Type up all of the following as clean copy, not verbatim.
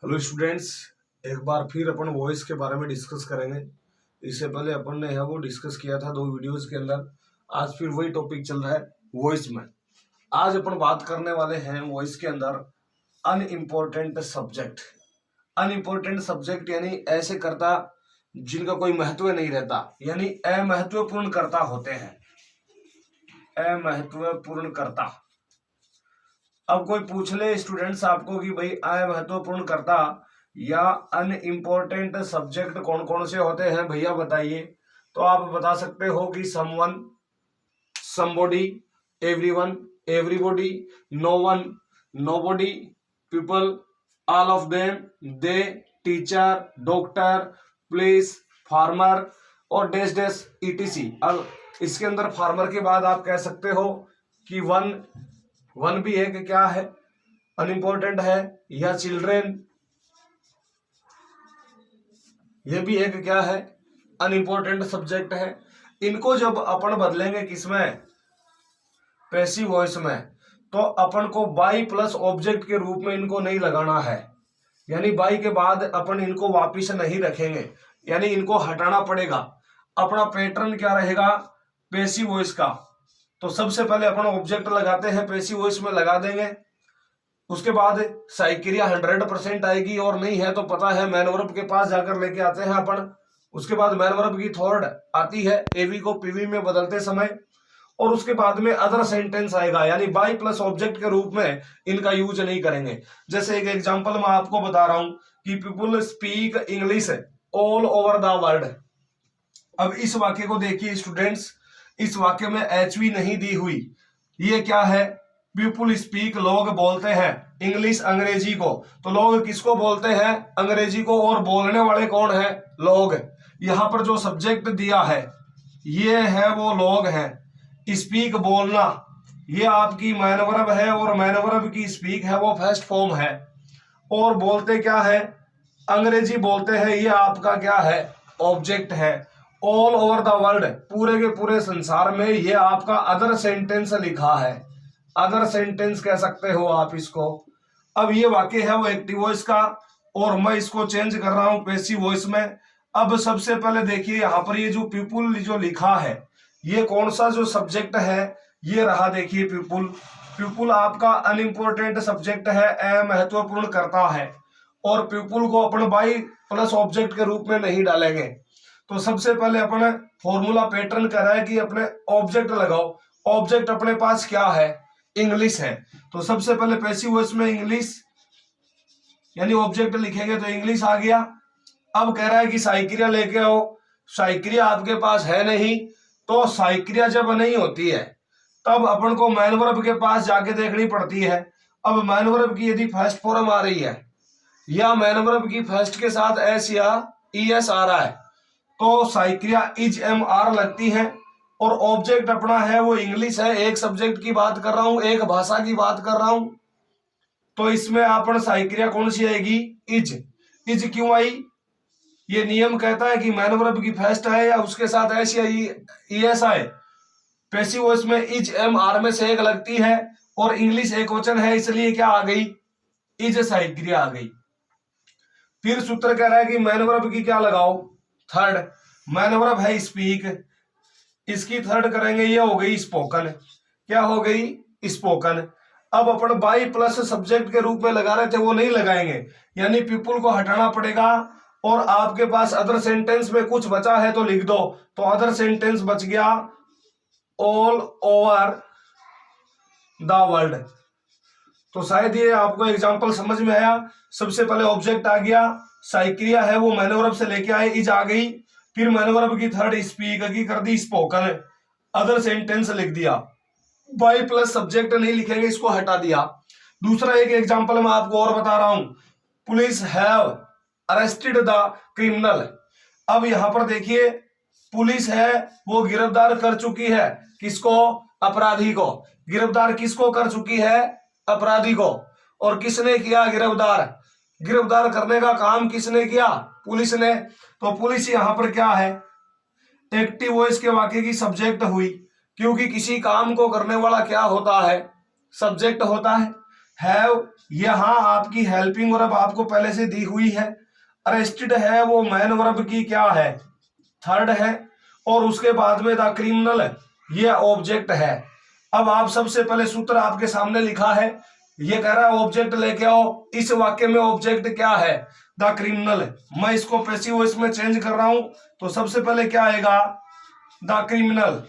Hello students, एक बार फिर अपन voice के बारे में डिस्कस करेंगे। इससे पहले अपन ने वो डिस्कस किया था 2 वीडियोस के अंदर। आज फिर वही टॉपिक चल रहा है वॉइस में। आज अपन बात करने वाले हैं वॉइस के अंदर अनइम्पोर्टेंट सब्जेक्ट। अनइम्पोर्टेंट सब्जेक्ट यानी ऐसे कर्ता जिनका कोई महत्व नहीं रहता, यानी अमहत्वपूर्ण कर्ता होते हैं। अमहत्वपूर्ण कर्ता। अब कोई पूछ ले स्टूडेंट्स आपको कि भाई अमहत्वपूर्ण कर्ता या अनइम्पोर्टेंट सब्जेक्ट कौन कौन से होते हैं भैया बताइए, तो आप बता सकते हो कि someone, somebody, everyone, everybody, no one, nobody, people, all of them, they, teacher, doctor, police, farmer और डैश डैश ईटीसी। अब इसके अंदर फार्मर के बाद आप कह सकते हो कि वन भी है कि क्या है, अनइम्पोर्टेंट है, या चिल्ड्रेन, ये भी एक क्या है, अनइम्पोर्टेंट सब्जेक्ट है। इनको जब अपन बदलेंगे किसमें, पैसिव वॉइस में, तो अपन को बाई प्लस ऑब्जेक्ट के रूप में इनको नहीं लगाना है, यानी बाई के बाद अपन इनको वापिस नहीं रखेंगे, यानी इनको हटाना पड़ेगा। अपना पैटर्न क्या रहेगा पैसिव वॉइस का, तो सबसे पहले अपन ऑब्जेक्ट लगाते हैं, पैसिव वॉइस में लगा देंगे। उसके बाद साइक्रिया 100% आएगी, और नहीं है तो पता है मैन वर्ब के पास जाकर लेके आते हैं अपन। उसके बाद मैन वर्ब की थर्ड आती है एवी को पीवी में बदलते समय, और उसके बाद में अदर सेंटेंस आएगा, यानी बाई प्लस ऑब्जेक्ट के रूप में इनका यूज नहीं करेंगे। जैसे एक एग्जांपल मैं आपको बता रहा हूं कि people speak English all over the world. अब इस वाक्य को देखिए स्टूडेंट्स, इस वाक्य में एचवी नहीं दी हुई। ये क्या है, पीपुल स्पीक, लोग बोलते हैं इंग्लिश, अंग्रेजी को। तो लोग किसको बोलते हैं, अंग्रेजी को, और बोलने वाले कौन है, लोग। यहां पर जो सब्जेक्ट दिया है ये है वो लोग हैं। स्पीक बोलना, ये आपकी मैन वर्ब है, और मैन वर्ब की स्पीक है वो फर्स्ट फॉर्म है। और बोलते क्या है, अंग्रेजी बोलते हैं, ये आपका क्या है, ऑब्जेक्ट है। ऑल ओवर द वर्ल्ड, पूरे के पूरे संसार में, ये आपका अदर सेंटेंस लिखा है, अदर सेंटेंस कह सकते हो आप इसको। अब ये वाक्य है वो एक्टिव वॉइस का, और मैं इसको चेंज कर रहा हूं पैसिव वॉइस में। अब सबसे पहले देखिए यहाँ पर ये जो पीपुल जो लिखा है, ये कौन सा जो सब्जेक्ट है, ये रहा देखिए पीपुल। पीपुल आपका अनइम्पोर्टेंट सब्जेक्ट है, अमहत्वपूर्ण कर्ता है, और पीपुल को अपन बाई प्लस ऑब्जेक्ट के रूप में नहीं डालेंगे। तो सबसे पहले अपने फॉर्मूला पैटर्न कर रहा है कि अपने ऑब्जेक्ट लगाओ। ऑब्जेक्ट अपने पास क्या है, इंग्लिश है, तो सबसे पहले पैसिव वॉइस में इंग्लिश, यानी ऑब्जेक्ट लिखेंगे तो इंग्लिश आ गया। अब कह रहा है कि साइक्रिया लेके आओ, साइक्रिया आपके पास है नहीं, तो साइक्रिया जब नहीं होती है तब अपन को मैन वर्ब के पास जाके देखनी पड़ती है। अब मैन वर्ब की यदि फर्स्ट फॉर्म आ रही है, या मैन वर्ब की फर्स्ट के साथ एस या ईएस आ रहा है, तो साइक्रिया इज एम आर लगती है, और ऑब्जेक्ट अपना है वो इंग्लिश है। एक सब्जेक्ट की बात कर रहा हूं, एक भाषा की बात कर रहा हूं, तो इसमें अपन साइक्रिया कौन सी आएगी, इज। इज क्यों आई, ये नियम कहता है कि मैन वर्ब की फर्स्ट आए या उसके साथ एस या ईएस आए। पैसिव वॉइस में इज एम आर में से एक लगती है, और इंग्लिश एक वचन है, इसलिए क्या आ गई, इज साइक्रिया आ गई। फिर सूत्र कह रहा है कि मैन वर्ब की क्या लगाओ, थर्ड। मैन वर्ब है स्पीक, इसकी थर्ड करेंगे, ये हो गई स्पोकन। क्या हो गई, स्पोकन। अब अपन बाई प्लस सब्जेक्ट के रूप में लगा रहे थे, वो नहीं लगाएंगे, यानी पीपुल को हटाना पड़ेगा। और आपके पास अदर सेंटेंस में कुछ बचा है तो लिख दो, तो अदर सेंटेंस बच गया ऑल ओवर द वर्ल्ड। तो शायद ये आपको एग्जांपल समझ में आया। सबसे पहले ऑब्जेक्ट आ गया, साइक्रिया है वो मैन वर्ब से लेके आए, इज आ गई। फिर मैन वर्ब की थर्ड स्पीक की कर दी स्पोकन, अदर सेंटेंस लिख दिया। बाई प्लस सब्जेक्ट नहीं लिखेंगे, इसको हटा दिया। दूसरा एक एग्जांपल मैं आपको और बता रहा हूं, police have arrested the criminal. अब यहां पर देखिए पुलिस है वो गिरफ्तार कर चुकी है, किसको, अपराधी को। गिरफ्तार किसको कर चुकी है, अपराधी को। और किसने किया गिरफ्तार, गिरफ्तार करने का काम किसने किया, पुलिस ने। तो पुलिस यहां पर क्या है, एक्टिव वॉइस के वाक्य की सब्जेक्ट हुई, क्योंकि किसी काम को करने वाला क्या होता है, सब्जेक्ट होता है। हैव, यहाँ आपकी हेल्पिंग वर्ब आपको पहले से दी हुई है। अरेस्टेड है वो मैन वर्ब की क्या है, थर्ड है। और उसके बाद में द क्रिमिनल ये ऑब्जेक्ट है। अब आप सबसे पहले सूत्र आपके सामने लिखा है, ये कह रहा है ऑब्जेक्ट लेके आओ। इस वाक्य में ऑब्जेक्ट क्या है, द क्रिमिनल। मैं इसको पैसिव वॉइस में चेंज कर रहा हूं, तो सबसे पहले क्या आएगा, द क्रिमिनल।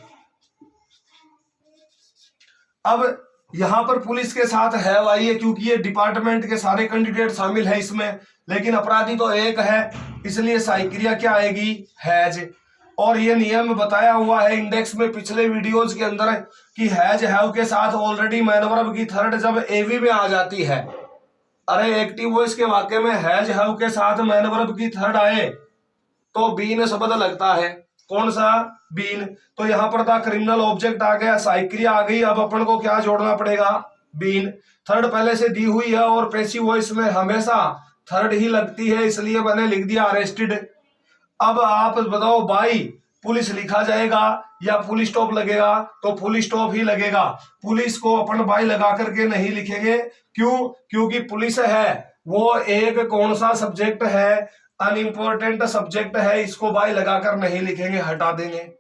अब यहां पर पुलिस के साथ हैव आई है, क्योंकि ये डिपार्टमेंट के सारे कैंडिडेट शामिल है इसमें, लेकिन अपराधी तो एक है, इसलिए सहायक क्रिया क्या आएगी, हैज। और ये नियम बताया हुआ है इंडेक्स में पिछले वीडियोज के अंदर कि हैज हैव के साथ ऑलरेडी मैन वर्ब की थर्ड जब एवी में आ जाती है। अरे एक्टिव वॉइस के वाक्य में हैज हैव के साथ मैन वर्ब की थर्ड आए तो बीन शब्द लगता है। कौन सा, बीन। तो यहाँ पर था क्रिमिनल ऑब्जेक्ट आ गया, सहायक क्रिया आ गई। अब अपन को क्या जोड़ना पड़ेगा, बीन। थर्ड पहले से दी हुई है और पैसिव वॉइस में हमेशा थर्ड ही लगती है, इसलिए मैंने लिख दिया अरेस्टेड। अब आप बताओ बाई पुलिस लिखा जाएगा या फुल स्टॉप लगेगा, तो फुल स्टॉप ही लगेगा। पुलिस को अपन बाई लगा करके नहीं लिखेंगे, क्यों, क्योंकि पुलिस है वो एक कौन सा सब्जेक्ट है, अनइम्पोर्टेंट सब्जेक्ट है, इसको बाई लगाकर नहीं लिखेंगे, हटा देंगे।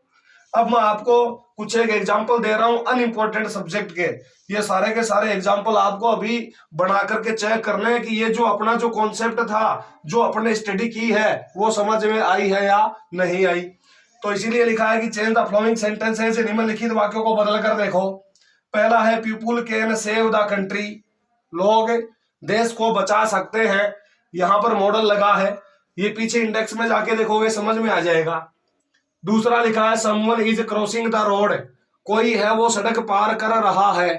अब मैं आपको कुछ एक एग्जांपल दे रहा हूं अनइम्पोर्टेंट सब्जेक्ट के। ये सारे के सारे एग्जांपल आपको अभी बना करके चेक करने हैं कि ये जो अपना जो कॉन्सेप्ट था, जो अपने स्टडी की है, वो समझ में आई है या नहीं आई। तो इसीलिए लिखा है कि चेंज द फ्लोइंग सेंटेंसेस, निम्नलिखित वाक्यों को बदल कर देखो। पहला है people can save the country, लोग देश को बचा सकते हैं। यहां पर मॉडल लगा है, ये पीछे इंडेक्स में जाके देखोगे समझ में आ जाएगा। दूसरा लिखा है someone is crossing the road, कोई है वो सड़क पार कर रहा है।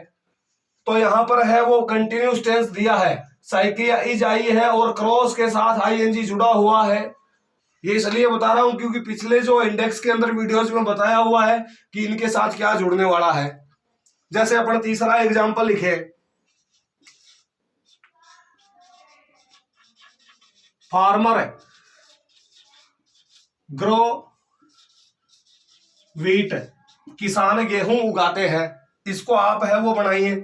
तो यहां पर है वो कंटिन्यूस टेंस दिया है, सहायक क्रिया इज आई है और क्रॉस के साथ आईएनजी जुड़ा हुआ है। ये इसलिए बता रहा हूं क्योंकि पिछले जो इंडेक्स के अंदर वीडियोज में बताया हुआ है कि इनके साथ क्या जुड़ने वाला है। जैसे अपन तीसरा एग्जांपल लिखे, फार्मर ग्रो व्हीट, किसान गेहूं उगाते हैं। इसको आप है वो बनाइए,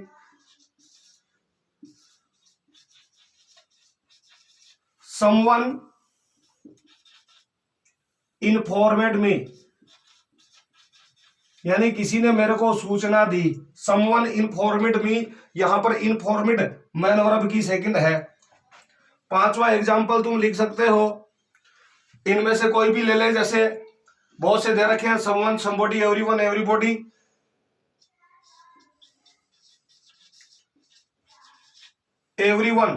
समवन इन्फॉर्मेड मी, यानी किसी ने मेरे को सूचना दी। समवन इन्फॉर्मेड मी, यहां पर इन्फॉर्मेड मैन वर्ब की सेकंड है। पांचवा एग्जांपल तुम लिख सकते हो, इनमें से कोई भी ले ले, जैसे बहुत से दे रखे हैं, someone, somebody, everyone, everybody. Everyone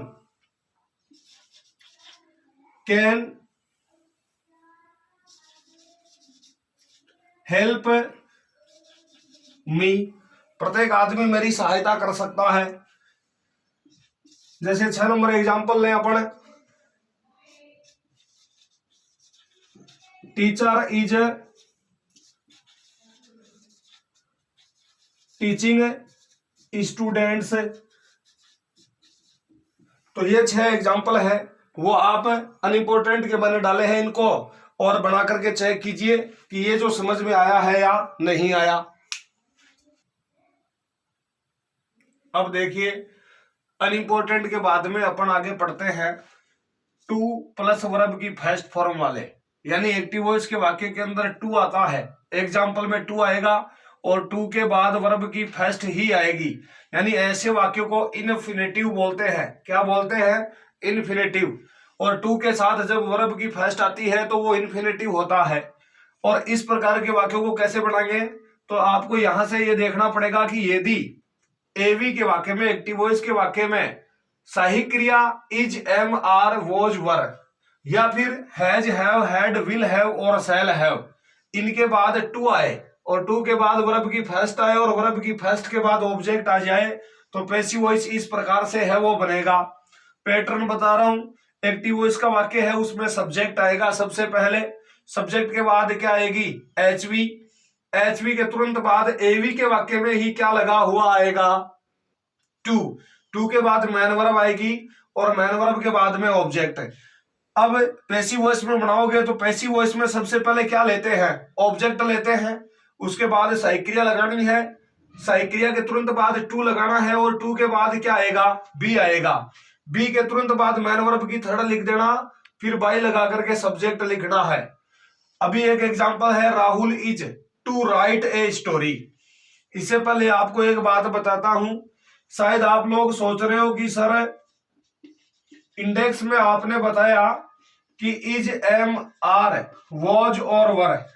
can help me, प्रत्येक आदमी मेरी सहायता कर सकता है। जैसे 6 नंबर एग्जांपल लें अपन, टीचर इज टीचिंग स्टूडेंट्स। तो ये 6 एग्जांपल है, वो आप अनइम्पोर्टेंट के मैंने डाले हैं इनको, और बना करके चेक कीजिए कि ये जो समझ में आया है या नहीं आया। अब देखिए अनइम्पोर्टेंट के बाद में अपन आगे पढ़ते हैं टू प्लस वर्ब की फर्स्ट फॉर्म वाले, यानी एक्टिव वॉइस के वाक्य के अंदर टू आता है। एग्जाम्पल में टू आएगा और टू के बाद वर्ब की फर्स्ट ही आएगी, यानी ऐसे वाक्यों को इनफिनिटिव बोलते हैं। क्या बोलते हैं, इनफिनिटिव। और टू के साथ जब वर्ब की फर्स्ट आती है तो वो इनफिनिटिव होता है। और इस प्रकार के वाक्यों को कैसे बनाएंगे, तो आपको यहां से ये देखना पड़ेगा कि यदि एवी के वाक्य में, एक्टिव वॉइस के वाक्य में सहायक क्रिया इज, एम, आर, वॉज, वर, या फिर has, have, had, will have और शैल हैव, इनके बाद टू आए और टू के बाद वर्ब की फर्स्ट आए और वर्ब की फर्स्ट के बाद ऑब्जेक्ट आ जाए, तो पैसिव वॉइस इस प्रकार से है वो बनेगा। पैटर्न बता रहा हूं, एक्टिव वॉइस का वाक्य है उसमें सब्जेक्ट आएगा सबसे पहले, सब्जेक्ट के बाद क्या आएगी, एचवी, एचवी के तुरंत बाद एवी के वाक्य में ही क्या लगा हुआ आएगा, टू, टू के बाद मैन वर्ब आएगी और मैन वर्ब के बाद में ऑब्जेक्ट। अब पैसिव वॉइस में बनाओगे तो पैसिव वॉइस में सबसे पहले क्या लेते हैं, ऑब्जेक्ट लेते हैं, उसके बाद सहायक क्रिया लगानी है, साइक्रिया के तुरंत बाद टू लगाना है और टू के बाद क्या आएगा, बी आएगा। बी के तुरंत बाद मैन वर्ब की थर्ड लिख देना, फिर बाई लगा करके सब्जेक्ट लिखना है। अभी एक एग्जांपल है, Rahul is to write a story. इससे पहले आपको एक बात बताता हूं, शायद आप लोग सोच रहे हो कि सर इंडेक्स में आपने बताया कि इज, एम, आर, वॉज और वर,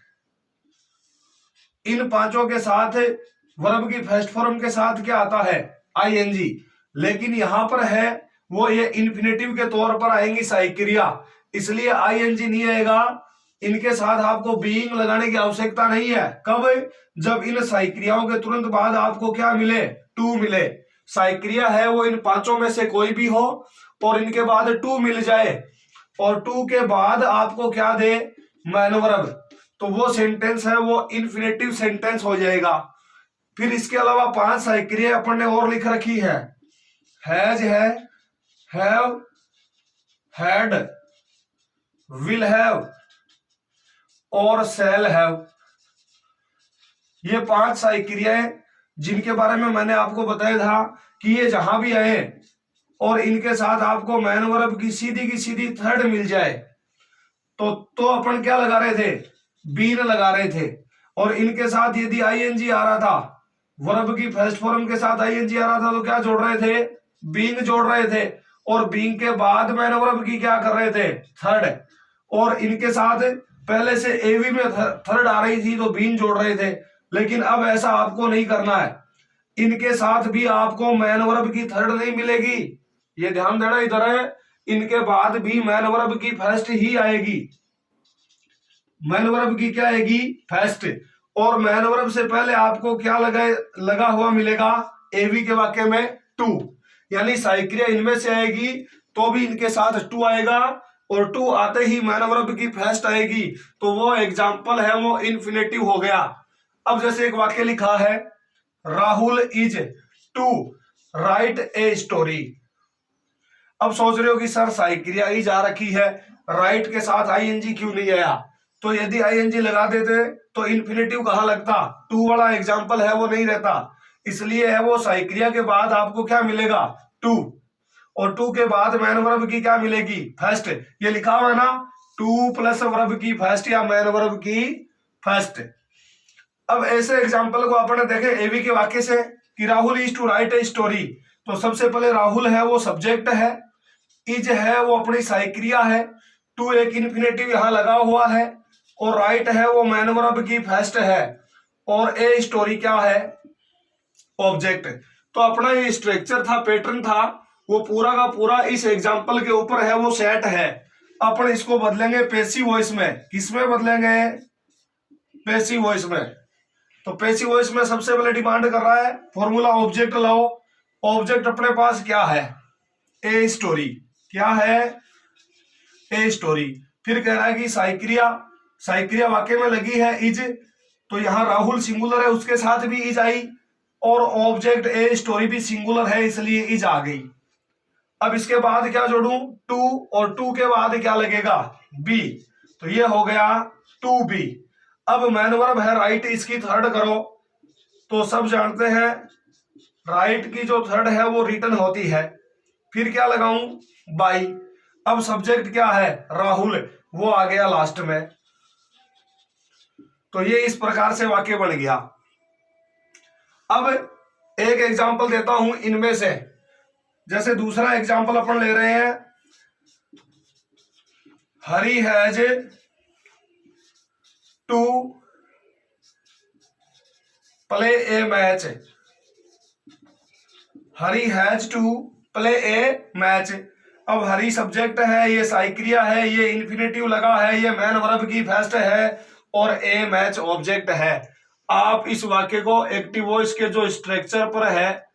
इन पांचों के साथ वर्ब की फर्स्ट फॉर्म के साथ क्या आता है, आईएनजी। लेकिन यहां पर है वो ये इन्फिनेटिव के तौर पर आएंगी साइक्रिया, इसलिए आईएनजी नहीं आएगा। इनके साथ आपको बीइंग लगाने की आवश्यकता नहीं है। कब, जब इन साइक्रियाओं के तुरंत बाद आपको क्या मिले, टू मिले। साइक्रिया है वो इन पांचों में से कोई भी हो और इनके बाद टू मिल जाए और टू के बाद आपको क्या दे, मैन वर्ब, तो वो सेंटेंस है वो इन्फिनेटिव सेंटेंस हो जाएगा। फिर इसके अलावा 5 साइक्रिया अपन ने और लिख रखी है, हैज है, हैव, हैड, विल हैव और शैल हैव। ये 5 साइक्रियाएं जिनके बारे में मैंने आपको बताया था कि ये जहां भी आए और इनके साथ आपको मैन वर्ब की सीधी थर्ड मिल जाए तो अपन क्या लगा रहे थे, बीन लगा रहे थे। और इनके साथ यदि आईएनजी आ रहा था, वर्ब की फर्स्ट फॉर्म के साथ आईएनजी आ रहा था तो क्या जोड़ रहे थे, बीइंग जोड़ रहे थे। और बीइंग के बाद मैन वर्ब की क्या कर रहे थे, थर्ड। और इनके साथ पहले से एवी में थर्ड आ रही थी तो बीइंग जोड़ रहे थे। लेकिन अब ऐसा आपको नहीं करना है, इनके साथ भी आपको मैन वर्ब की थर्ड नहीं मिलेगी, ये ध्यान देना इधर है। इनके बाद भी मैन वर्ब की फर्स्ट ही आएगी, मैन वर्ब की क्या आएगी, फर्स्ट। और मैन वर्ब से पहले आपको क्या लगा हुआ मिलेगा, एवी के वाक्य में टू, यानी साइक्रिया इनमें से आएगी तो भी इनके साथ टू आएगा और टू आते ही मैन वर्ब की फर्स्ट आएगी, तो वो एग्जाम्पल है वो इन्फिनेटिव हो गया। अब जैसे एक वाक्य लिखा है, Rahul is to write a story. अब सोच रहे हो कि सर साइक्रिया इज आ रखी है, राइट के साथ आईएनजी क्यों नहीं आया। तो यदि आईएनजी लगा देते तो इन्फिनेटिव कहां लगता, टू वाला एग्जाम्पल है वो नहीं रहता। इसलिए है वो साइक्रिया के बाद आपको क्या मिलेगा, टू, और टू के बाद मैन वर्ब की क्या मिलेगी, फर्स्ट। ये लिखा हुआ है ना, टू प्लस वर्ब की फर्स्ट या मैन वर्ब की फर्स्ट। अब ऐसे एग्जाम्पल को आपने देखे एवी के वाक्य से कि Rahul is to write a story. तो सबसे पहले राहुल है वो सब्जेक्ट है, इज है वो अपनी साइक्रिया है, टू एक इन्फिनेटिव यहां लगा हुआ है और राइट है वो मैन वर्ब की फर्स्ट है और ए स्टोरी क्या है, ऑब्जेक्ट। तो अपना ये स्ट्रक्चर था, पैटर्न था, वो पूरा का पूरा इस एग्जाम्पल के ऊपर है वो सेट है। अपन इसको बदलेंगे पैसिव वॉइस में। किसमें बदलेंगे, पैसिव वॉइस में। तो पैसिव वॉइस में सबसे पहले डिमांड कर रहा है फॉर्मूला ऑब्जेक्ट लाओ। ऑब्जेक्ट अपने पास क्या है, ए स्टोरी। क्या है, ए स्टोरी। फिर कह रहा है कि साइक्रिया वाक्य में लगी है इज, तो यहां राहुल सिंगुलर है उसके साथ भी इज आई और ऑब्जेक्ट ए स्टोरी भी सिंगुलर है इसलिए इज आ गई। अब इसके बाद क्या जोड़ूं, टू, और टू के बाद क्या लगेगा, बी, तो ये हो गया टू बी। अब मैन वर्ब है राइट, इसकी थर्ड करो तो सब जानते हैं राइट की जो थर्ड है वो रिटर्न होती है। फिर क्या लगाऊं, बाई। अब सब्जेक्ट क्या है, राहुल, वो आ गया लास्ट में। तो ये इस प्रकार से वाक्य बन गया। अब एक एग्जांपल देता हूं इनमें से। जैसे दूसरा एग्जांपल अपन ले रहे हैं, Hari has to play a match. Hari has to play a match. अब हरी सब्जेक्ट है, ये साइक्रिया है, ये इन्फिनेटिव लगा है, ये मैन वर्ब की फर्स्ट है और ए मैच ऑब्जेक्ट है। आप इस वाक्य को एक्टिव वॉइस के जो स्ट्रक्चर पर है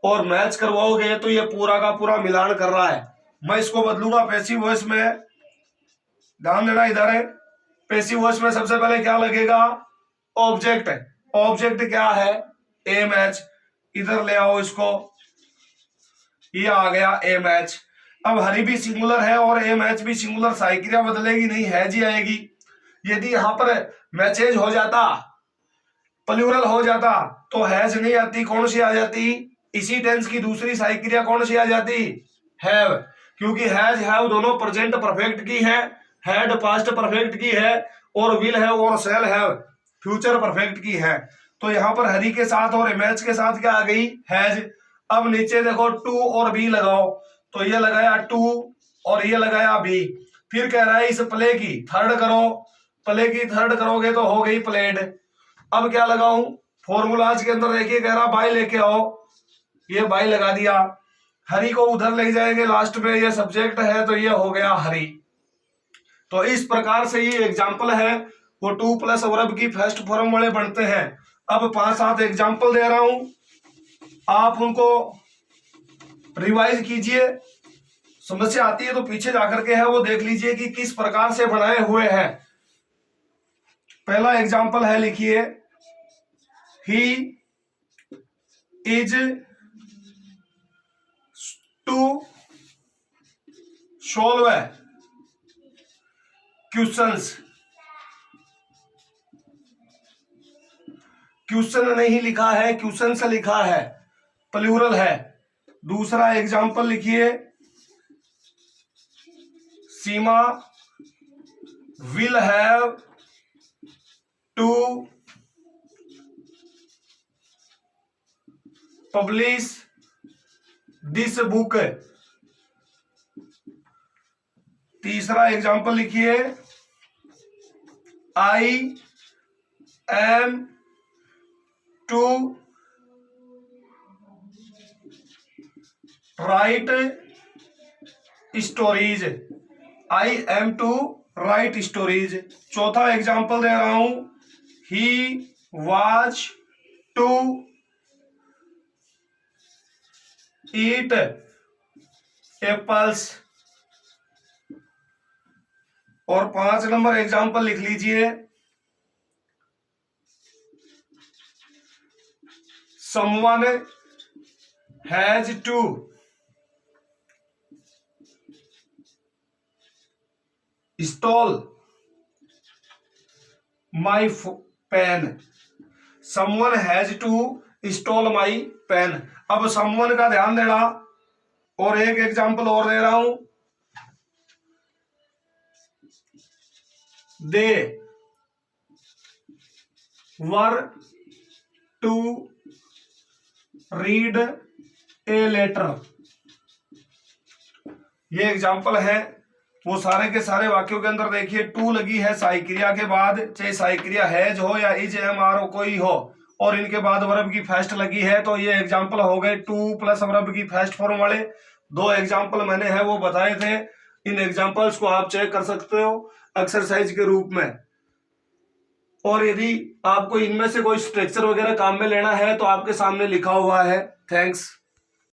और मैच करवाओगे तो ये पूरा का पूरा मिलान कर रहा है। मैं इसको बदलूंगा पैसिव वॉइस में, ध्यान देना इधर है। पैसिव वॉइस में सबसे पहले क्या लगेगा, ऑब्जेक्ट। ऑब्जेक्ट क्या है, ए मैच। इधर ले आओ इसको, ये आ गया ए मैच। अब हरी भी सिंगुलर है और ए मैच भी सिंगुलर, साइक्रिया बदलेगी नहीं, है जी आएगी। यदि यहां पर मैचेज हो जाता प्लूरल हो जाता तो हैज नहीं आती, कौन सी आ जाती, इसी टेंस की दूसरी सहायक क्रिया कौन सी आ जाती, हैव। क्योंकि हैज हैव दोनों प्रेजेंट परफेक्ट की है, हैड पास्ट परफेक्ट की है, और विल हैव और शैल हैव फ्यूचर परफेक्ट की है। तो यहाँ पर हरी के साथ और इमेज के साथ क्या आ गई, हैज। अब नीचे देखो टू और बी लगाओ, तो ये लगाया टू और ये लगाया बी। फिर कह रहा है इस प्ले की थर्ड करो, प्ले की थर्ड करोगे तो हो गई प्लेड। अब क्या लगाऊं, फॉर्मूलाज के अंदर देखिए कह रहा बाय लेके आओ, ये बाय लगा दिया। हरी को उधर ले जाएंगे लास्ट में, ये सब्जेक्ट है तो ये हो गया हरी। तो इस प्रकार से ये एग्जाम्पल है वो 2 प्लस वर्ब की फर्स्ट फॉर्म वाले बनते हैं। अब 5-7 एग्जाम्पल दे रहा हूं, आप उनको रिवाइज कीजिए, समस्या आती है तो पीछे जाकर के है वो देख लीजिए कि किस प्रकार से बनाए हुए हैं। पहला एग्जाम्पल है, लिखिए he is to solve questions. Question नहीं लिखा है, क्वेश्चन से लिखा है, प्लूरल है। दूसरा एग्जाम्पल लिखिए, Seema will have to publish this book. तीसरा एग्जाम्पल लिखिए, I am to write stories. I am to write stories. चौथा एग्जाम्पल दे रहा हूं, he was to eat apples. और 5 नंबर एग्जाम्पल लिख लीजिए, someone has to stole my pen। someone has to stole my pen। अब someone का ध्यान देना, और एक एग्जाम्पल और दे रहा हूं, they were to read a letter। ये एग्जाम्पल है, वो सारे के सारे वाक्यों के अंदर देखिए टू लगी है सहायक क्रिया के बाद, चाहे सहायक क्रिया हैज हो या इज एम आर हो कोई हो, और इनके बाद वर्ब की फर्स्ट लगी है। तो ये एग्जाम्पल हो गए 2 प्लस वर्ब की फर्स्ट फॉर्म वाले। 2 एग्जाम्पल मैंने है वो बताए थे, इन एग्जाम्पल्स को आप चेक कर सकते हो एक्सरसाइज के रूप में। और यदि आपको इनमें से कोई स्ट्रक्चर वगैरह काम में लेना है तो आपके सामने लिखा हुआ है। थैंक्स।